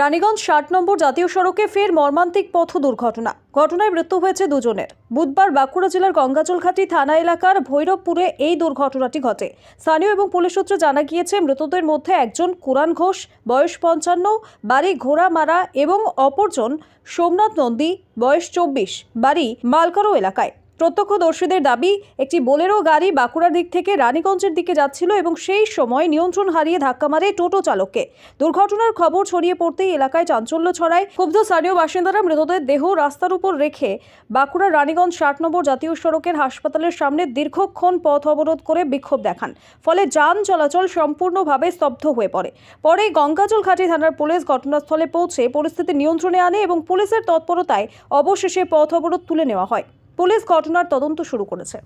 রানীগঞ্জ ৬০ নম্বর জাতীয় সড়কে ফের মর্মান্তিক পথ দুর্ঘটনা। ঘটনায় মৃত্যু হয়েছে দুজনের। বুধবার বাঁকুড়া জেলার গঙ্গাজলঘাটি থানা এলাকার ভৈরবপুরে এই দুর্ঘটনাটি ঘটে। স্থানীয় এবং পুলিশ সূত্রে জানা গিয়েছে, মৃতদের মধ্যে একজন কুরান ঘোষ, বয়স ৫৫, বাড়ি ঘোড়ামারা, এবং অপরজন সোমনাথ নন্দী, বয়স ২৪, বাড়ি মালকারো এলাকায়। প্রত্যক্ষদর্শীদের দাবি, একটি বোলেরো গাড়ি বাঁকুড়ার দিক থেকে রানীগঞ্জের দিকে যাচ্ছিল এবং সেই সময় নিয়ন্ত্রণ হারিয়ে ধাক্কা মারে টোটো চালককে। দুর্ঘটনার খবর ছড়িয়ে পড়তেই এলাকায় চাঞ্চল্য ছড়ায়। ক্ষুব্ধ স্থানীয় বাসিন্দারা মৃতদের দেহ রাস্তার উপর রেখে বাঁকুড়ার রানীগঞ্জ ৬০ নম্বর জাতীয় সড়কের হাসপাতালের সামনে দীর্ঘক্ষণ পথ অবরোধ করে বিক্ষোভ দেখান। ফলে যান চলাচল সম্পূর্ণভাবে স্তব্ধ হয়ে পড়ে। পরে গঙ্গাজলঘাটি থানার পুলিশ ঘটনাস্থলে পৌঁছে পরিস্থিতি নিয়ন্ত্রণে আনে এবং পুলিশের তৎপরতায় অবশেষে পথ অবরোধ তুলে নেওয়া হয়। পুলিশ ঘটনার তদন্ত শুরু করেছে।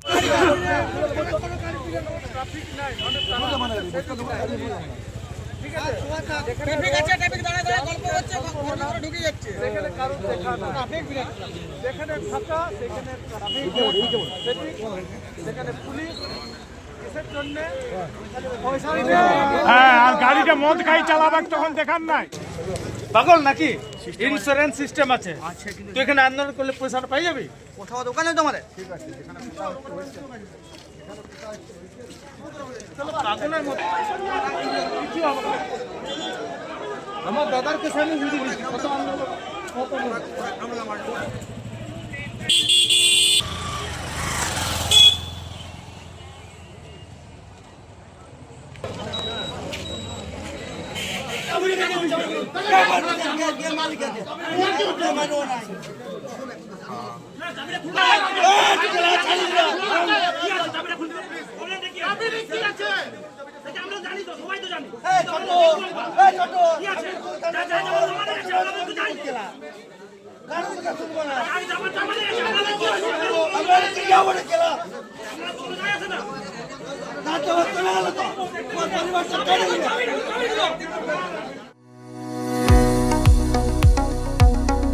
আর গাড়িটা মদ খাই চালাবার তখন দেখান নাই, পাগল নাকি? ইন্স্যুরেন্স সিস্টেম আছে, তুই এখানে আন্দোলন করলে পয়সাটা পাই যাবি। কোথাও দোকানে তো আমাদের আমার দাদার কাছে আমি কত আন্দোলন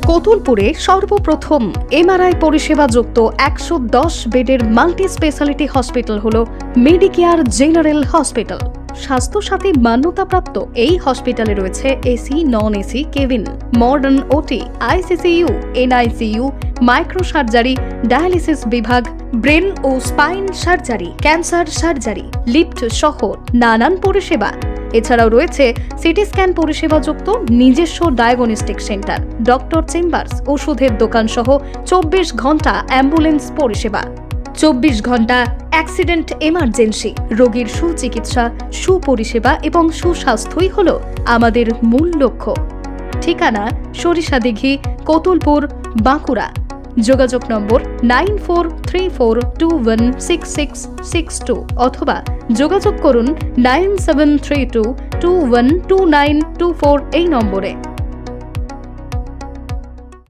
কতুলপুরে সর্বপ্রথম এমআরআই পরিষেবা যুক্ত ১১০ বেডের মাল্টি স্পেশালিটি হসপিটাল হল মেডিকেয়ার জেনারেল হসপিটাল। স্বাস্থ্যসাথী মান্যতাপ্রাপ্ত এই হসপিটালে রয়েছে AC, non AC cabin, modern OT, ICCU, NICU, micro surgery, dialysis বিভাগ, ব্রেন ও spine surgery, cancer surgery, lift সহ নানান পরিষেবা। এছাড়াও রয়েছে সিটি স্ক্যান পরিষেবাযুক্ত নিজস্ব ডায়াগনস্টিক সেন্টার, ডক্টর চেম্বার্স, ওষুধের দোকান সহ ২৪ ঘন্টা অ্যাম্বুলেন্স পরিষেবা, ২৪ ঘন্টা অ্যাক্সিডেন্ট এমার্জেন্সি। রোগীর সুচিকিৎসা, সুপরিষেবা এবং সুস্বাস্থ্যই হল আমাদের মূল লক্ষ্য। ঠিকানা সরিষাদিঘি, কতুলপুর, বাঁকুড়া। যোগাযোগ নম্বর 9434216662 অথবা যোগাযোগ করুন 9732212924 এই নম্বরে।